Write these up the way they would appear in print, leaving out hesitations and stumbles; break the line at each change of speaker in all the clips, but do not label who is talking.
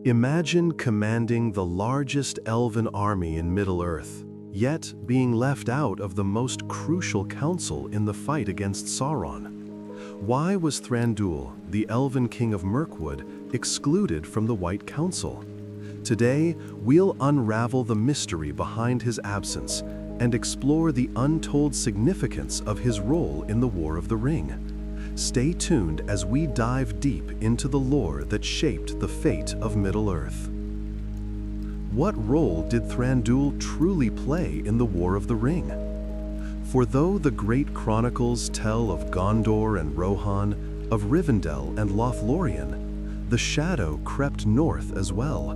Imagine commanding the largest elven army in Middle-earth, yet being left out of the most crucial council in the fight against Sauron. Why was Thranduil, the Elvenking of Mirkwood, excluded from the White Council? Today, we'll unravel the mystery behind his absence and explore the untold significance of his role in the War of the Ring. Stay tuned as we dive deep into the lore that shaped the fate of Middle-earth. What role did Thranduil truly play in the War of the Ring? For though the great chronicles tell of Gondor and Rohan, of Rivendell and Lothlorien, the shadow crept north as well,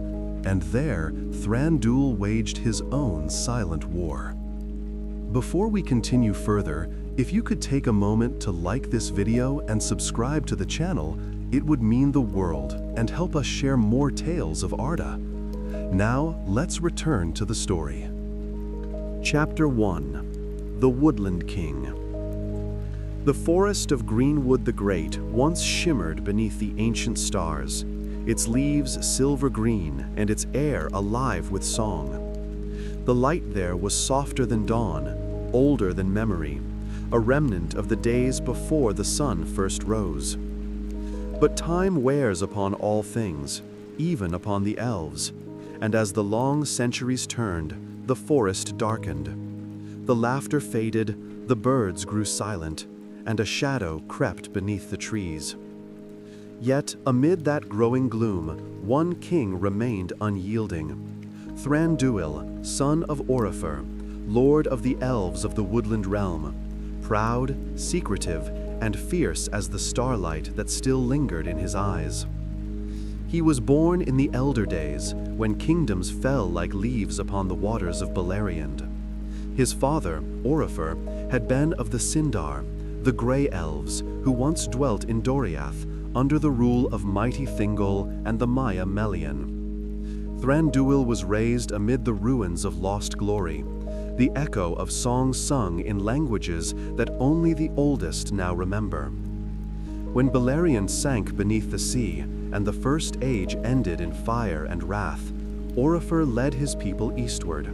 and there Thranduil waged his own silent war. Before we continue further, if you could take a moment to like this video and subscribe to the channel, it would mean the world and help us share more tales of Arda. Now, let's return to the story. Chapter 1: The Woodland King. The forest of Greenwood the Great once shimmered beneath the ancient stars, its leaves silver green and its air alive with song. The light there was softer than dawn, older than memory, a remnant of the days before the sun first rose. But time wears upon all things, even upon the elves, and as the long centuries turned, the forest darkened. The laughter faded, the birds grew silent, and a shadow crept beneath the trees. Yet, amid that growing gloom, one king remained unyielding. Thranduil, son of Orifer, lord of the Elves of the Woodland Realm, proud, secretive, and fierce as the starlight that still lingered in his eyes. He was born in the Elder Days, when kingdoms fell like leaves upon the waters of Beleriand. His father, Orifer, had been of the Sindar, the Grey Elves, who once dwelt in Doriath, under the rule of mighty Thingol and the Maya Melian. Thranduil was raised amid the ruins of lost glory, the echo of songs sung in languages that only the oldest now remember. When Beleriand sank beneath the sea and the First Age ended in fire and wrath, Orifer led his people eastward.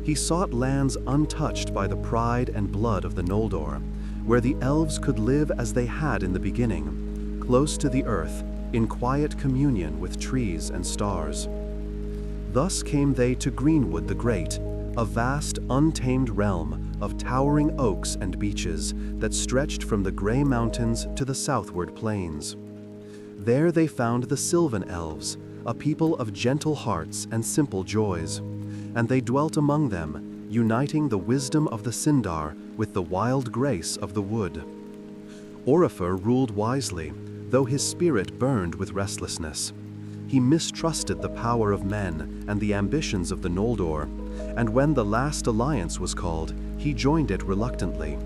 He sought lands untouched by the pride and blood of the Noldor, where the elves could live as they had in the beginning, close to the earth, in quiet communion with trees and stars. Thus came they to Greenwood the Great, a vast, untamed realm of towering oaks and beeches that stretched from the Grey Mountains to the southward plains. There they found the Sylvan Elves, a people of gentle hearts and simple joys, and they dwelt among them, uniting the wisdom of the Sindar with the wild grace of the wood. Orifer ruled wisely, though his spirit burned with restlessness. He mistrusted the power of men and the ambitions of the Noldor, and when the last alliance was called, he joined it reluctantly.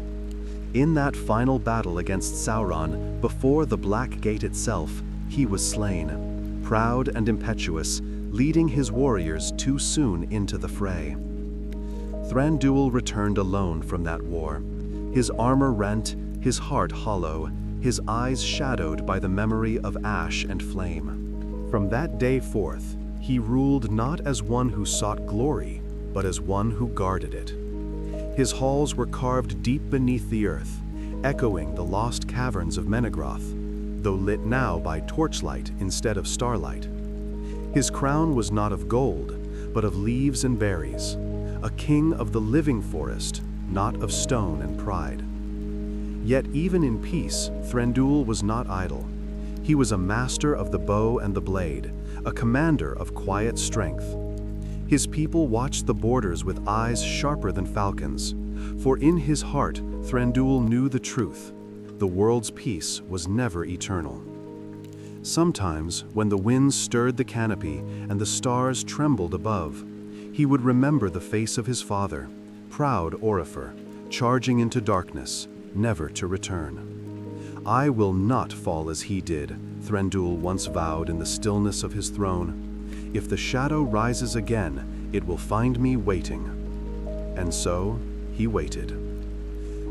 In that final battle against Sauron, before the Black Gate itself, he was slain, proud and impetuous, leading his warriors too soon into the fray. Thranduil returned alone from that war, his armor rent, his heart hollow, his eyes shadowed by the memory of ash and flame. From that day forth, he ruled not as one who sought glory, but as one who guarded it. His halls were carved deep beneath the earth, echoing the lost caverns of Menegroth, though lit now by torchlight instead of starlight. His crown was not of gold, but of leaves and berries, a king of the living forest, not of stone and pride. Yet even in peace, Thranduil was not idle. He was a master of the bow and the blade, a commander of quiet strength. His people watched the borders with eyes sharper than falcons, for in his heart Thranduil knew the truth: the world's peace was never eternal. Sometimes, when the winds stirred the canopy and the stars trembled above, he would remember the face of his father, proud Orifer, charging into darkness, never to return. "I will not fall as he did," Thranduil once vowed in the stillness of his throne. "If the shadow rises again, it will find me waiting." And so, he waited.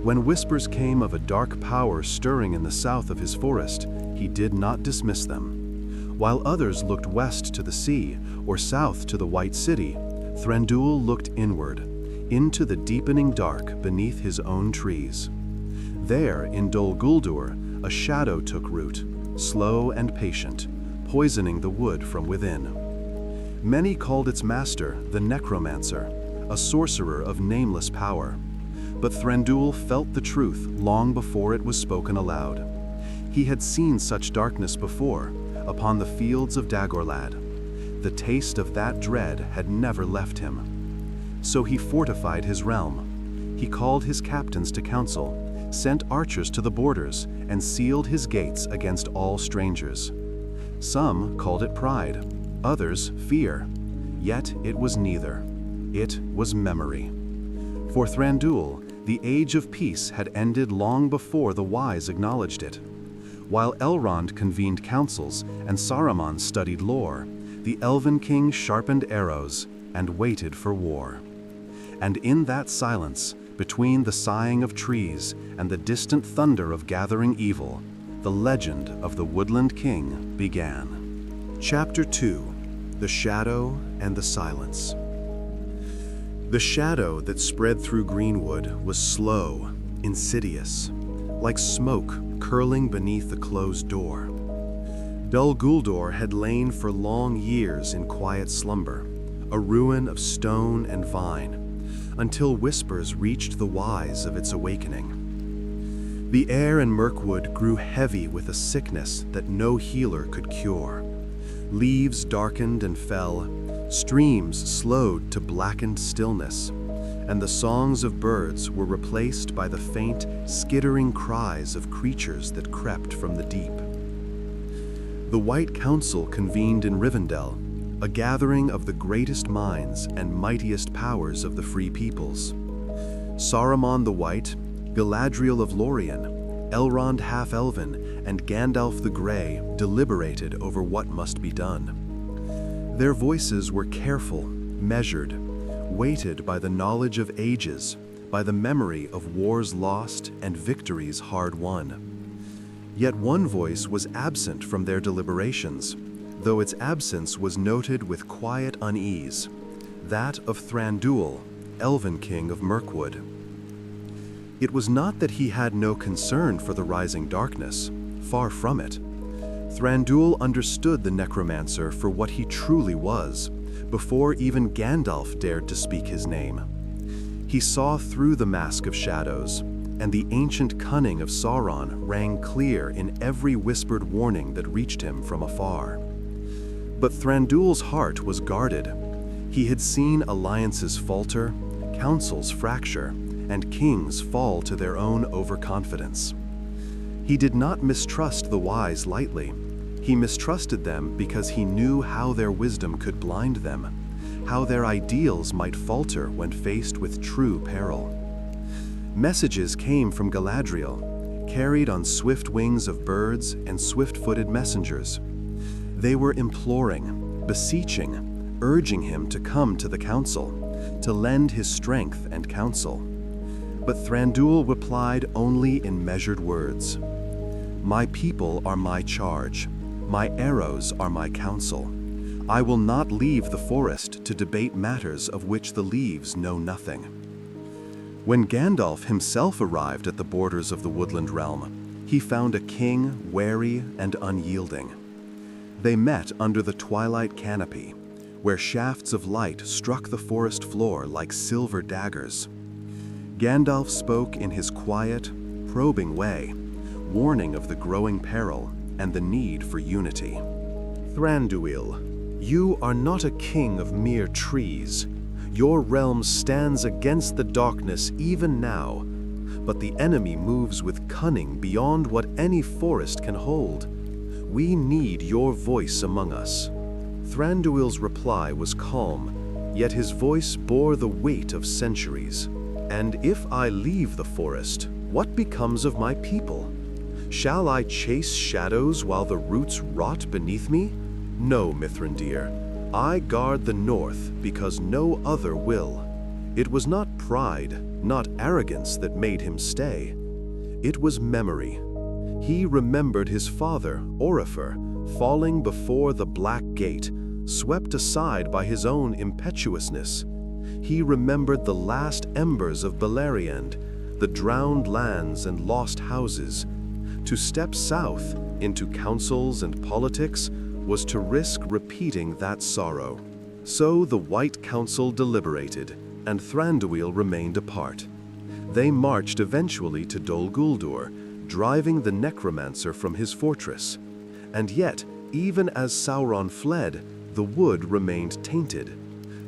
When whispers came of a dark power stirring in the south of his forest, he did not dismiss them. While others looked west to the sea or south to the White City, Thranduil looked inward, into the deepening dark beneath his own trees. There, in Dol Guldur, a shadow took root, slow and patient, poisoning the wood from within. Many called its master the necromancer, a sorcerer of nameless power. But Thranduil felt the truth long before it was spoken aloud. He had seen such darkness before, upon the fields of Dagorlad. The taste of that dread had never left him. So he fortified his realm. He called his captains to council, sent archers to the borders, and sealed his gates against all strangers. Some called it pride, others fear. Yet it was neither. It was memory. For Thranduil, the age of peace had ended long before the wise acknowledged it. While Elrond convened councils and Saruman studied lore, the Elven king sharpened arrows and waited for war. And in that silence, between the sighing of trees and the distant thunder of gathering evil, the legend of the Woodland King began. Chapter 2: The Shadow and the Silence. The shadow that spread through Greenwood was slow, insidious, like smoke curling beneath a closed door. Dol Guldur had lain for long years in quiet slumber, a ruin of stone and vine, until whispers reached the wise of its awakening. The air in Mirkwood grew heavy with a sickness that no healer could cure. Leaves darkened and fell, streams slowed to blackened stillness, and the songs of birds were replaced by the faint, skittering cries of creatures that crept from the deep. The White Council convened in Rivendell, a gathering of the greatest minds and mightiest powers of the Free Peoples. Saruman the White, Galadriel of Lorien, Elrond Half-Elven, and Gandalf the Grey deliberated over what must be done. Their voices were careful, measured, weighted by the knowledge of ages, by the memory of wars lost and victories hard won. Yet one voice was absent from their deliberations, though its absence was noted with quiet unease, that of Thranduil, Elvenking of Mirkwood. It was not that he had no concern for the rising darkness, far from it. Thranduil understood the necromancer for what he truly was, before even Gandalf dared to speak his name. He saw through the mask of shadows, and the ancient cunning of Sauron rang clear in every whispered warning that reached him from afar. But Thranduil's heart was guarded. He had seen alliances falter, councils fracture, and kings fall to their own overconfidence. He did not mistrust the wise lightly. He mistrusted them because he knew how their wisdom could blind them, how their ideals might falter when faced with true peril. Messages came from Galadriel, carried on swift wings of birds and swift-footed messengers. They were imploring, beseeching, urging him to come to the council, to lend his strength and counsel. But Thranduil replied only in measured words. "My people are my charge. My arrows are my counsel. I will not leave the forest to debate matters of which the leaves know nothing." When Gandalf himself arrived at the borders of the woodland realm, he found a king wary and unyielding. They met under the twilight canopy, where shafts of light struck the forest floor like silver daggers. Gandalf spoke in his quiet, probing way, warning of the growing peril and the need for unity. "Thranduil, you are not a king of mere trees. Your realm stands against the darkness even now, but the enemy moves with cunning beyond what any forest can hold. We need your voice among us." Thranduil's reply was calm, yet his voice bore the weight of centuries. "And if I leave the forest, what becomes of my people? Shall I chase shadows while the roots rot beneath me? No, Mithrandir. I guard the north because no other will. It was not pride, not arrogance that made him stay. It was memory. He remembered his father, Orifer, falling before the black gate, swept aside by his own impetuousness. He remembered the last embers of Beleriand, the drowned lands and lost houses. To step south into councils and politics was to risk repeating that sorrow. So the White Council deliberated, and Thranduil remained apart. They marched eventually to Dol Guldur, driving the necromancer from his fortress. And yet, even as Sauron fled, the wood remained tainted.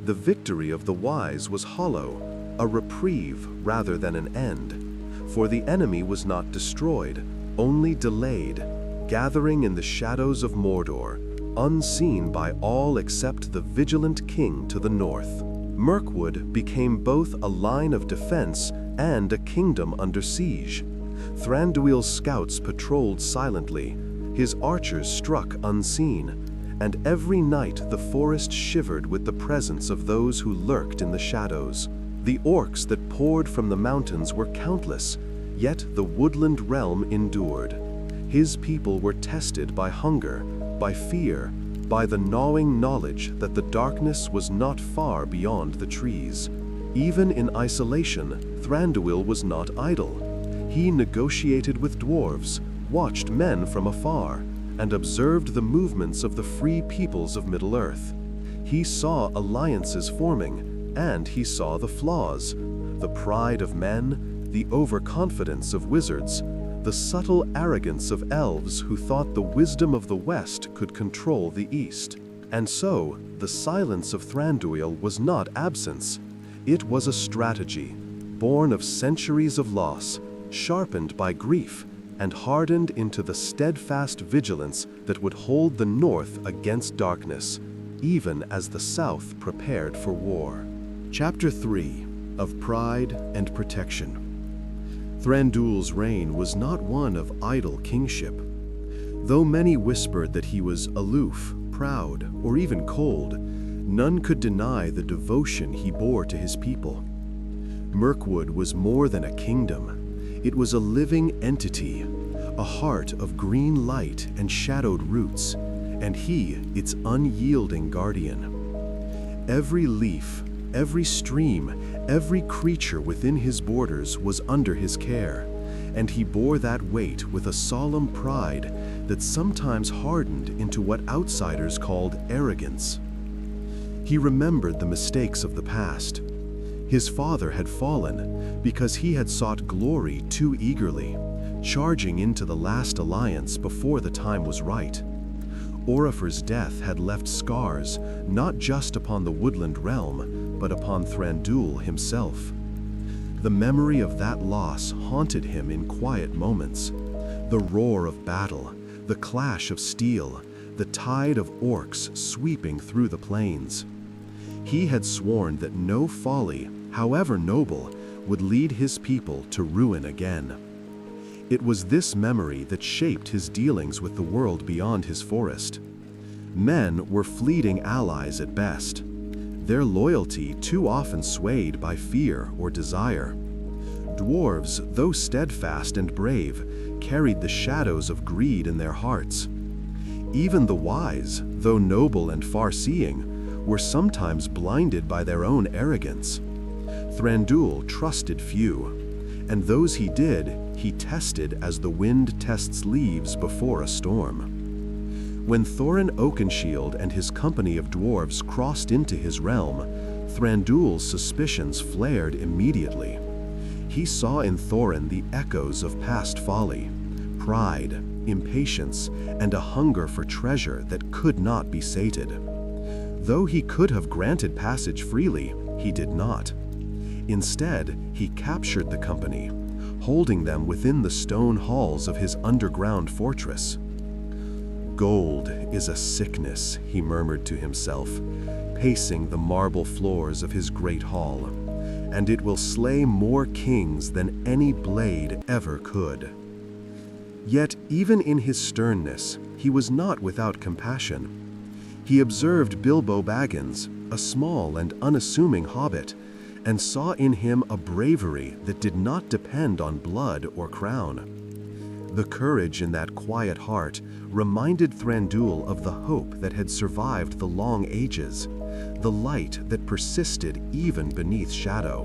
The victory of the wise was hollow, a reprieve rather than an end. For the enemy was not destroyed, only delayed, gathering in the shadows of Mordor, unseen by all except the vigilant king to the north. Mirkwood became both a line of defense and a kingdom under siege. Thranduil's scouts patrolled silently, his archers struck unseen, and every night the forest shivered with the presence of those who lurked in the shadows. The orcs that poured from the mountains were countless, yet the woodland realm endured. His people were tested by hunger, by fear, by the gnawing knowledge that the darkness was not far beyond the trees. Even in isolation, Thranduil was not idle. He negotiated with dwarves, watched men from afar, and observed the movements of the free peoples of Middle-earth. He saw alliances forming, and he saw the flaws, the pride of men, the overconfidence of wizards, the subtle arrogance of elves who thought the wisdom of the West could control the East. And so, the silence of Thranduil was not absence. It was a strategy, born of centuries of loss, sharpened by grief, and hardened into the steadfast vigilance that would hold the North against darkness, even as the South prepared for war. Chapter 3 of Pride and Protection. Thranduil's reign was not one of idle kingship. Though many whispered that he was aloof, proud, or even cold, none could deny the devotion he bore to his people. Mirkwood was more than a kingdom. It was a living entity, a heart of green light and shadowed roots, and he its unyielding guardian. Every leaf, every stream, every creature within his borders was under his care, and he bore that weight with a solemn pride that sometimes hardened into what outsiders called arrogance. He remembered the mistakes of the past. His father had fallen because he had sought glory too eagerly, charging into the last alliance before the time was right. Orifer's death had left scars not just upon the woodland realm, but upon Thranduil himself. The memory of that loss haunted him in quiet moments. The roar of battle, the clash of steel, the tide of orcs sweeping through the plains. He had sworn that no folly, however noble, would lead his people to ruin again. It was this memory that shaped his dealings with the world beyond his forest. Men were fleeting allies at best, their loyalty too often swayed by fear or desire. Dwarves, though steadfast and brave, carried the shadows of greed in their hearts. Even the wise, though noble and far-seeing, were sometimes blinded by their own arrogance. Thranduil trusted few, and those he did, he tested as the wind tests leaves before a storm. When Thorin Oakenshield and his company of dwarves crossed into his realm, Thranduil's suspicions flared immediately. He saw in Thorin the echoes of past folly, pride, impatience, and a hunger for treasure that could not be sated. Though he could have granted passage freely, he did not. Instead, he captured the company, holding them within the stone halls of his underground fortress. "Gold is a sickness," he murmured to himself, pacing the marble floors of his great hall, "and it will slay more kings than any blade ever could." Yet, even in his sternness, he was not without compassion. He observed Bilbo Baggins, a small and unassuming hobbit, and saw in him a bravery that did not depend on blood or crown. The courage in that quiet heart reminded Thranduil of the hope that had survived the long ages, the light that persisted even beneath shadow.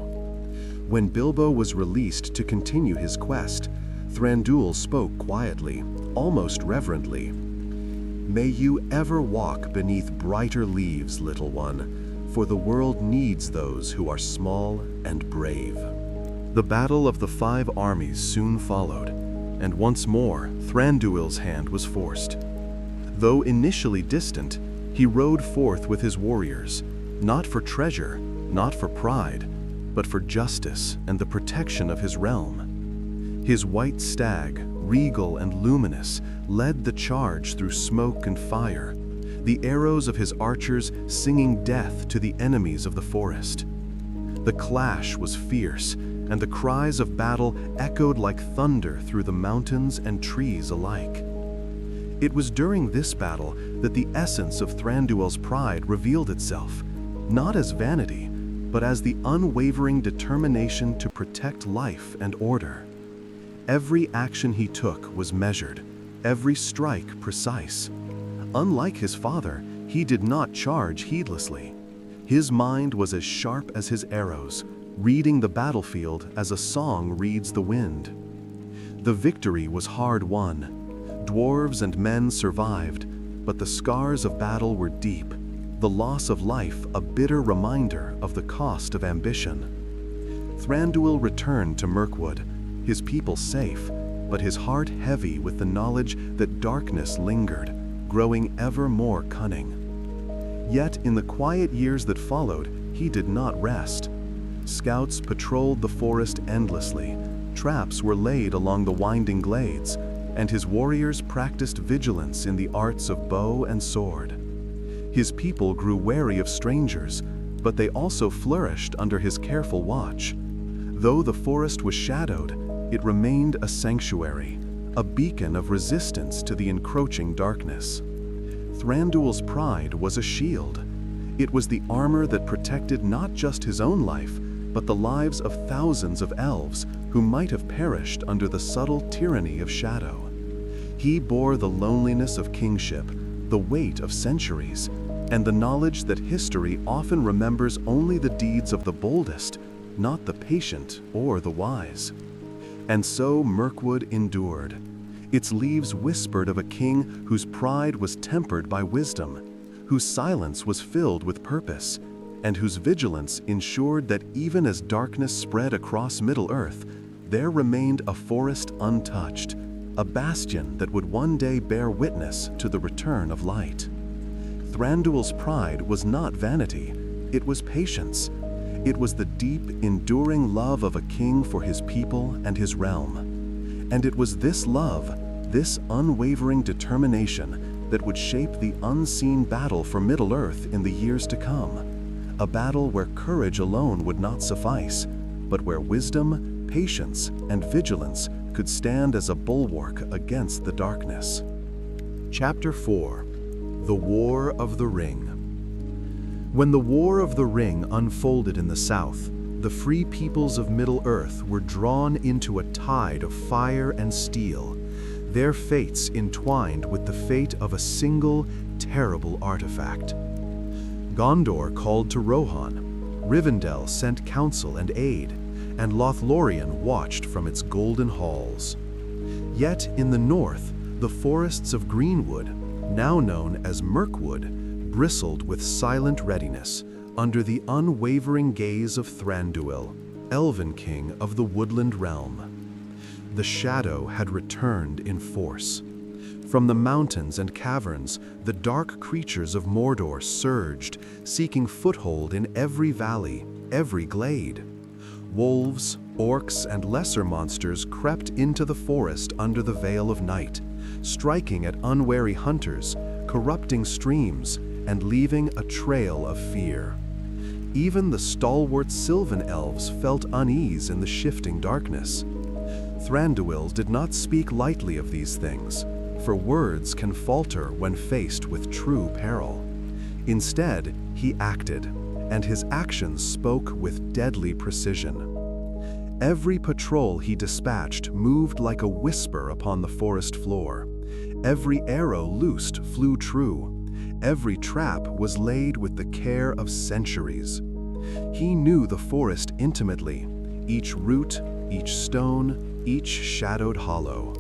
When Bilbo was released to continue his quest, Thranduil spoke quietly, almost reverently. "May you ever walk beneath brighter leaves, little one, for the world needs those who are small and brave." The battle of the 5 armies soon followed, and once more Thranduil's hand was forced. Though initially distant, he rode forth with his warriors, not for treasure, not for pride, but for justice and the protection of his realm. His white stag, regal and luminous, led the charge through smoke and fire, the arrows of his archers singing death to the enemies of the forest. The clash was fierce, and the cries of battle echoed like thunder through the mountains and trees alike. It was during this battle that the essence of Thranduil's pride revealed itself, not as vanity, but as the unwavering determination to protect life and order. Every action he took was measured, every strike precise. Unlike his father, he did not charge heedlessly. His mind was as sharp as his arrows, reading the battlefield as a song reads the wind. The victory was hard won. Dwarves and men survived, but the scars of battle were deep, the loss of life a bitter reminder of the cost of ambition. Thranduil returned to Mirkwood, his people safe, but his heart heavy with the knowledge that darkness lingered, growing ever more cunning. Yet in the quiet years that followed, he did not rest. Scouts patrolled the forest endlessly, traps were laid along the winding glades, and his warriors practiced vigilance in the arts of bow and sword. His people grew wary of strangers, but they also flourished under his careful watch. Though the forest was shadowed, it remained a sanctuary, a beacon of resistance to the encroaching darkness. Thranduil's pride was a shield. It was the armor that protected not just his own life, but the lives of thousands of elves who might have perished under the subtle tyranny of shadow. He bore the loneliness of kingship, the weight of centuries, and the knowledge that history often remembers only the deeds of the boldest, not the patient or the wise. And so Mirkwood endured. Its leaves whispered of a king whose pride was tempered by wisdom, whose silence was filled with purpose, and whose vigilance ensured that even as darkness spread across Middle-earth, there remained a forest untouched, a bastion that would one day bear witness to the return of light. Thranduil's pride was not vanity, it was patience. It was the deep, enduring love of a king for his people and his realm. And it was this love, this unwavering determination, that would shape the unseen battle for Middle-earth in the years to come. A battle where courage alone would not suffice, but where wisdom, patience, and vigilance could stand as a bulwark against the darkness. Chapter 4: The War of the Ring. When the War of the Ring unfolded in the south, the free peoples of Middle-earth were drawn into a tide of fire and steel, their fates entwined with the fate of a single, terrible artifact. Gondor called to Rohan, Rivendell sent counsel and aid, and Lothlorien watched from its golden halls. Yet in the north, the forests of Greenwood, now known as Mirkwood, bristled with silent readiness under the unwavering gaze of Thranduil, Elvenking of the Woodland Realm. The shadow had returned in force. From the mountains and caverns, the dark creatures of Mordor surged, seeking foothold in every valley, every glade. Wolves, orcs, and lesser monsters crept into the forest under the veil of night, striking at unwary hunters, corrupting streams, and leaving a trail of fear. Even the stalwart Sylvan elves felt unease in the shifting darkness. Thranduil did not speak lightly of these things, for words can falter when faced with true peril. Instead, he acted, and his actions spoke with deadly precision. Every patrol he dispatched moved like a whisper upon the forest floor. Every arrow loosed flew true. Every trap was laid with the care of centuries. He knew the forest intimately, each root, each stone, each shadowed hollow.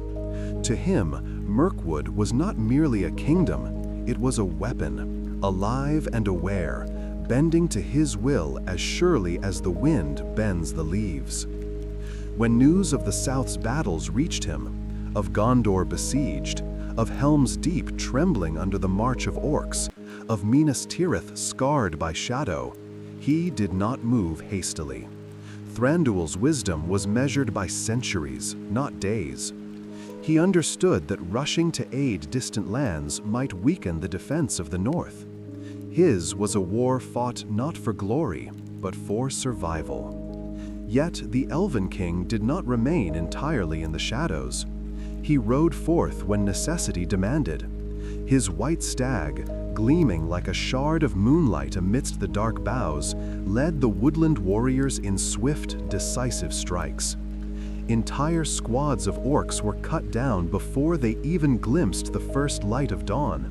To him, Mirkwood was not merely a kingdom, it was a weapon, alive and aware, bending to his will as surely as the wind bends the leaves. When news of the South's battles reached him, of Gondor besieged, of Helm's Deep trembling under the march of orcs, of Minas Tirith scarred by shadow, he did not move hastily. Thranduil's wisdom was measured by centuries, not days. He understood that rushing to aid distant lands might weaken the defense of the North. His was a war fought not for glory, but for survival. Yet the Elven King did not remain entirely in the shadows. He rode forth when necessity demanded. His white stag, gleaming like a shard of moonlight amidst the dark boughs, led the woodland warriors in swift, decisive strikes. Entire squads of orcs were cut down before they even glimpsed the first light of dawn,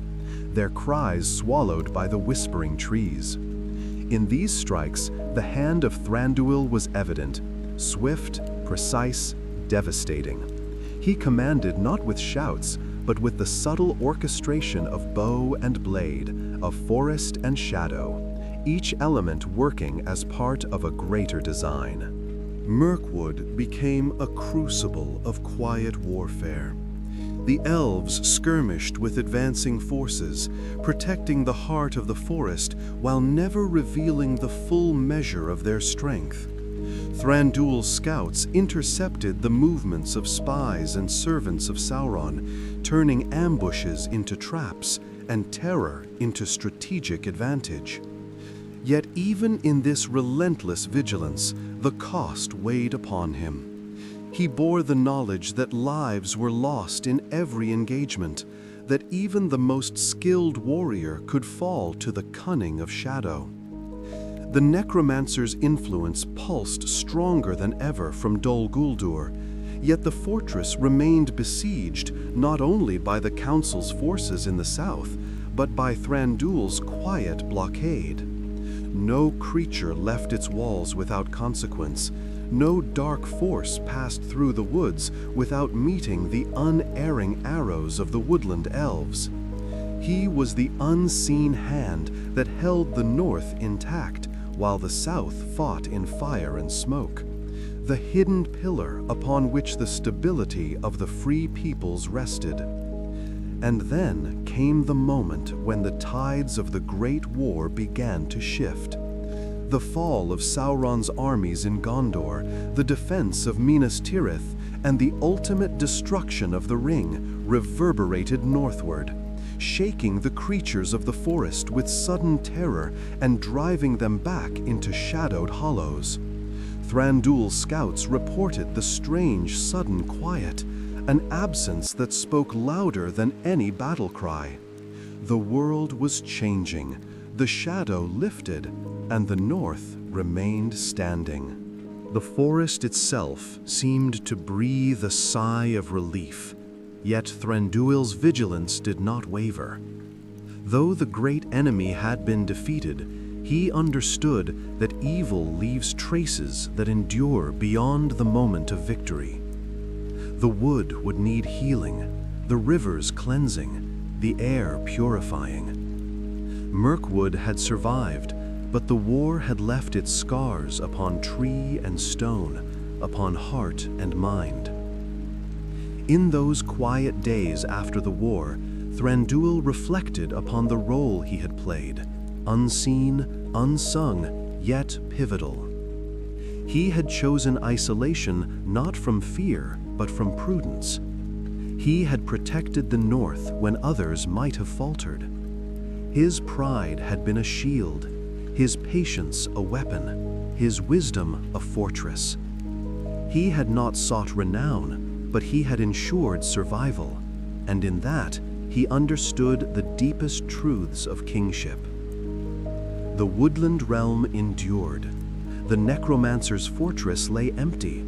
their cries swallowed by the whispering trees. In these strikes, the hand of Thranduil was evident, swift, precise, devastating. He commanded not with shouts, but with the subtle orchestration of bow and blade, of forest and shadow, each element working as part of a greater design. Mirkwood became a crucible of quiet warfare. The elves skirmished with advancing forces, protecting the heart of the forest while never revealing the full measure of their strength. Thranduil's scouts intercepted the movements of spies and servants of Sauron, turning ambushes into traps and terror into strategic advantage. Yet even in this relentless vigilance, the cost weighed upon him. He bore the knowledge that lives were lost in every engagement, that even the most skilled warrior could fall to the cunning of shadow. The necromancer's influence pulsed stronger than ever from Dol Guldur, yet the fortress remained besieged not only by the council's forces in the south, but by Thranduil's quiet blockade. No creature left its walls without consequence. No dark force passed through the woods without meeting the unerring arrows of the woodland elves. He was the unseen hand that held the north intact, while the south fought in fire and smoke, the hidden pillar upon which the stability of the free peoples rested. And then came the moment when the tides of the Great War began to shift. The fall of Sauron's armies in Gondor, the defense of Minas Tirith, and the ultimate destruction of the Ring reverberated northward, shaking the creatures of the forest with sudden terror and driving them back into shadowed hollows. Thranduil's scouts reported the strange sudden quiet, an absence that spoke louder than any battle cry. The world was changing, the shadow lifted, and the north remained standing. The forest itself seemed to breathe a sigh of relief, yet Thranduil's vigilance did not waver. Though the great enemy had been defeated, he understood that evil leaves traces that endure beyond the moment of victory. The wood would need healing, the rivers cleansing, the air purifying. Mirkwood had survived, but the war had left its scars upon tree and stone, upon heart and mind. In those quiet days after the war, Thranduil reflected upon the role he had played, unseen, unsung, yet pivotal. He had chosen isolation not from fear, but from prudence. He had protected the north when others might have faltered. His pride had been a shield, his patience a weapon, his wisdom a fortress. He had not sought renown, but he had ensured survival, and in that he understood the deepest truths of kingship. The woodland realm endured. The necromancer's fortress lay empty,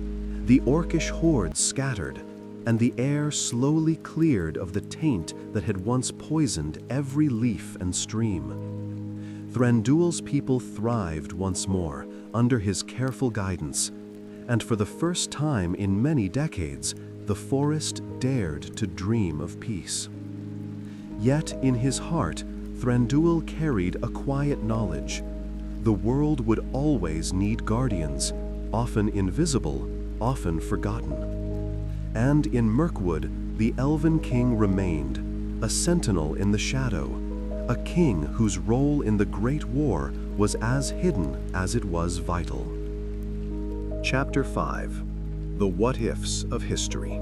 The orcish hordes scattered, and the air slowly cleared of the taint that had once poisoned every leaf and stream. Thranduil's people thrived once more under his careful guidance, and for the first time in many decades, the forest dared to dream of peace. Yet in his heart, Thranduil carried a quiet knowledge. The world would always need guardians, often invisible, often forgotten. And in Mirkwood, the Elven king remained, a sentinel in the shadow, a king whose role in the Great War was as hidden as it was vital. Chapter 5. The What-Ifs of History.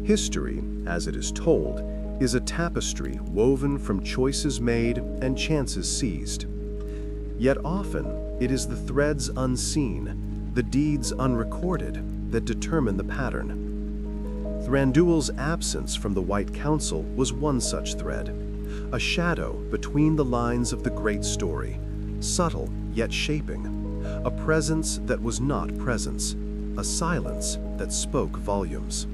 History, as it is told, is a tapestry woven from choices made and chances seized. Yet often, it is the threads unseen, the deeds unrecorded, that determine the pattern. Thranduil's absence from the White Council was one such thread, a shadow between the lines of the great story, subtle yet shaping, a presence that was not presence, a silence that spoke volumes.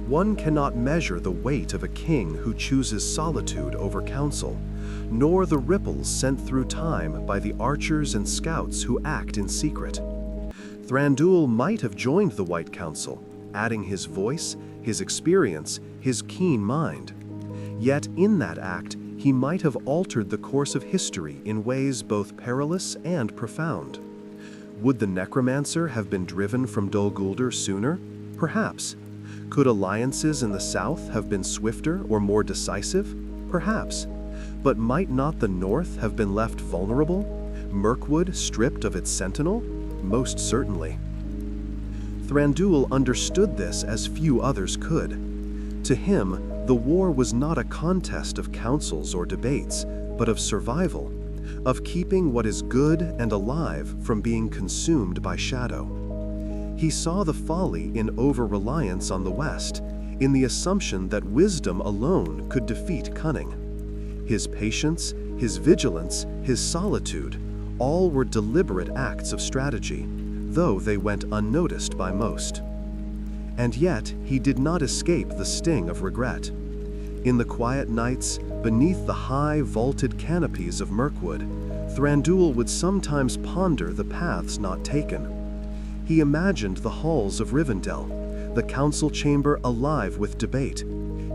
One cannot measure the weight of a king who chooses solitude over counsel, nor the ripples sent through time by the archers and scouts who act in secret. Thranduil might have joined the White Council, adding his voice, his experience, his keen mind. Yet in that act, he might have altered the course of history in ways both perilous and profound. Would the necromancer have been driven from Dol Guldur sooner? Perhaps. Could alliances in the south have been swifter or more decisive? Perhaps. But might not the north have been left vulnerable? Mirkwood stripped of its sentinel? Most certainly. Thranduil understood this as few others could. To him, the war was not a contest of councils or debates, but of survival, of keeping what is good and alive from being consumed by shadow. He saw the folly in over-reliance on the West, in the assumption that wisdom alone could defeat cunning. His patience, his vigilance, his solitude, all were deliberate acts of strategy, though they went unnoticed by most. And yet, he did not escape the sting of regret. In the quiet nights, beneath the high, vaulted canopies of Mirkwood, Thranduil would sometimes ponder the paths not taken. He imagined the halls of Rivendell, the council chamber alive with debate,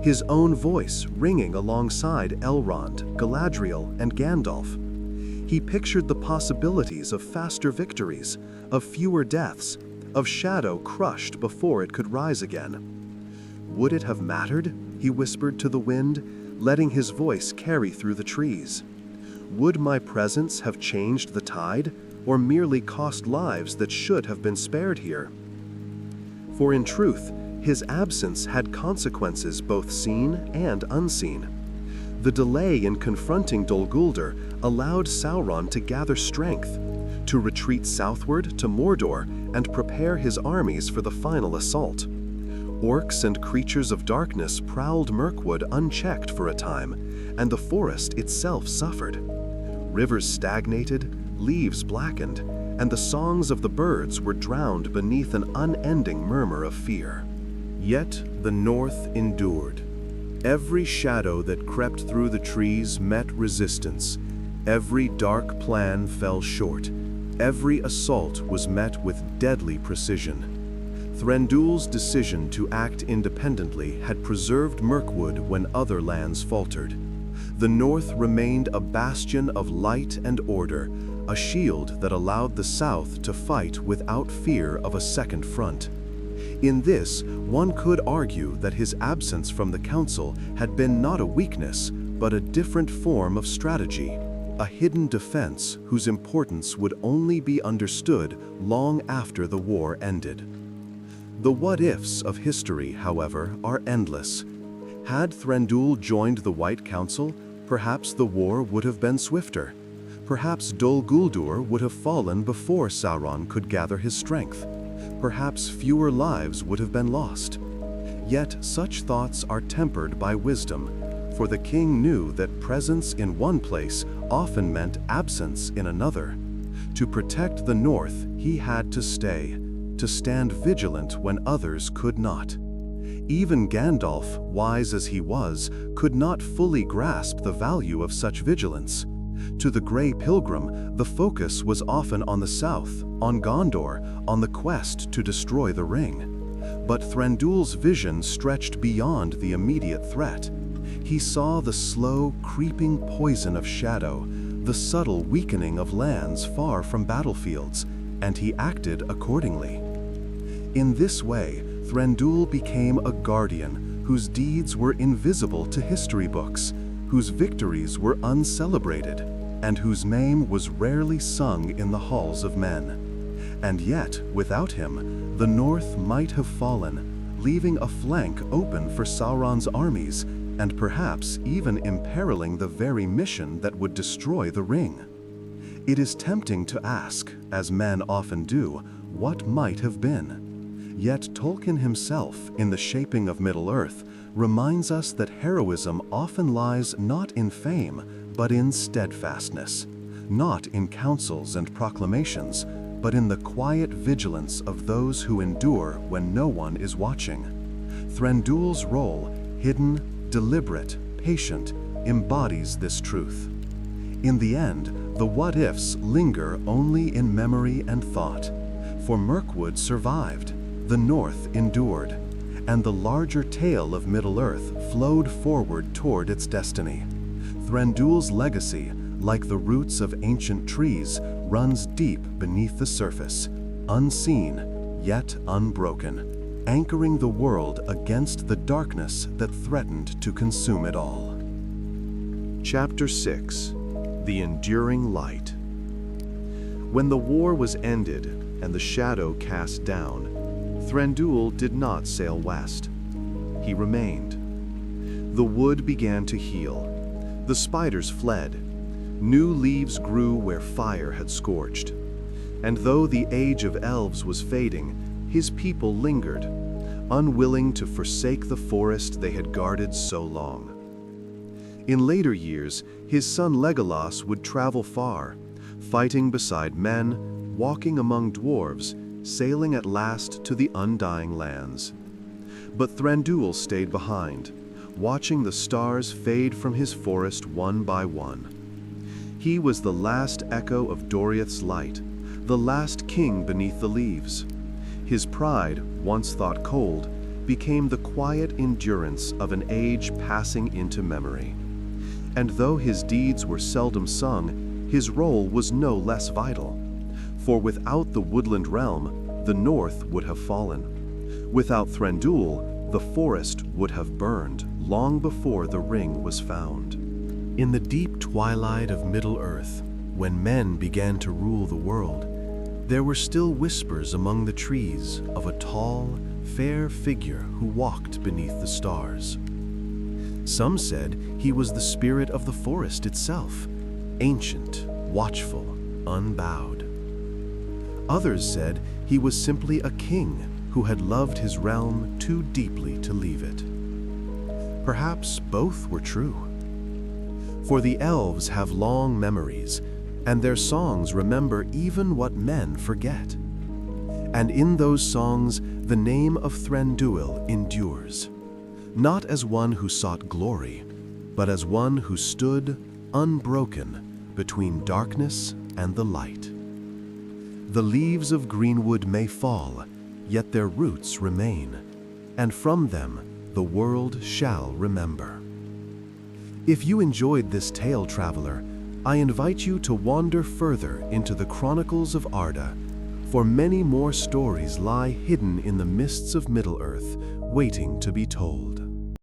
his own voice ringing alongside Elrond, Galadriel, and Gandalf. He pictured the possibilities of faster victories, of fewer deaths, of shadow crushed before it could rise again. Would it have mattered? He whispered to the wind, letting his voice carry through the trees. Would my presence have changed the tide, or merely cost lives that should have been spared here? For in truth, his absence had consequences both seen and unseen. The delay in confronting Dol Guldur allowed Sauron to gather strength, to retreat southward to Mordor and prepare his armies for the final assault. Orcs and creatures of darkness prowled Mirkwood unchecked for a time, and the forest itself suffered. Rivers stagnated, leaves blackened, and the songs of the birds were drowned beneath an unending murmur of fear. Yet the north endured. Every shadow that crept through the trees met resistance. Every dark plan fell short. Every assault was met with deadly precision. Thranduil's decision to act independently had preserved Mirkwood when other lands faltered. The north remained a bastion of light and order, a shield that allowed the south to fight without fear of a second front. In this, one could argue that his absence from the council had been not a weakness, but a different form of strategy, a hidden defense whose importance would only be understood long after the war ended. The what-ifs of history, however, are endless. Had Thranduil joined the White Council, perhaps the war would have been swifter. Perhaps Dol Guldur would have fallen before Sauron could gather his strength. Perhaps fewer lives would have been lost. Yet such thoughts are tempered by wisdom, for the king knew that presence in one place often meant absence in another. To protect the north, he had to stay to stand vigilant when others could not. Even Gandalf, wise as he was, could not fully grasp the value of such vigilance. To the Grey Pilgrim, the focus was often on the south, on Gondor, on the quest to destroy the ring. But Thranduil's vision stretched beyond the immediate threat. He saw the slow, creeping poison of shadow, the subtle weakening of lands far from battlefields, and he acted accordingly. In this way, Thranduil became a guardian whose deeds were invisible to history books, whose victories were uncelebrated, and whose name was rarely sung in the halls of men. And yet, without him, the North might have fallen, leaving a flank open for Sauron's armies, and perhaps even imperiling the very mission that would destroy the ring. It is tempting to ask, as men often do, what might have been. Yet Tolkien himself, in the shaping of Middle-earth, reminds us that heroism often lies not in fame, but in steadfastness, not in councils and proclamations, but in the quiet vigilance of those who endure when no one is watching. Thranduil's role, hidden, deliberate, patient, embodies this truth. In the end, the what-ifs linger only in memory and thought, for Mirkwood survived, the North endured, and the larger tale of Middle-earth flowed forward toward its destiny. Thranduil's legacy, like the roots of ancient trees, runs deep beneath the surface, unseen yet unbroken, anchoring the world against the darkness that threatened to consume it all. Chapter 6: The Enduring Light. When the war was ended and the shadow cast down, Thranduil did not sail west. He remained. The wood began to heal. The spiders fled. New leaves grew where fire had scorched. And though the age of elves was fading, his people lingered, unwilling to forsake the forest they had guarded so long. In later years, his son Legolas would travel far, fighting beside men, walking among dwarves, sailing at last to the undying lands. But Thranduil stayed behind, watching the stars fade from his forest one by one. He was the last echo of Doriath's light, the last king beneath the leaves. His pride, once thought cold, became the quiet endurance of an age passing into memory. And though his deeds were seldom sung, his role was no less vital. For without the woodland realm, the North would have fallen. Without Thranduil, the forest would have burned long before the ring was found. In the deep twilight of Middle-earth, when men began to rule the world, there were still whispers among the trees of a tall, fair figure who walked beneath the stars. Some said he was the spirit of the forest itself, ancient, watchful, unbowed. Others said he was simply a king who had loved his realm too deeply to leave it. Perhaps both were true. For the elves have long memories, and their songs remember even what men forget. And in those songs, the name of Thranduil endures, not as one who sought glory, but as one who stood unbroken between darkness and the light. The leaves of greenwood may fall, yet their roots remain, and from them the world shall remember. If you enjoyed this tale, traveler, I invite you to wander further into the chronicles of Arda, for many more stories lie hidden in the mists of Middle-earth, waiting to be told.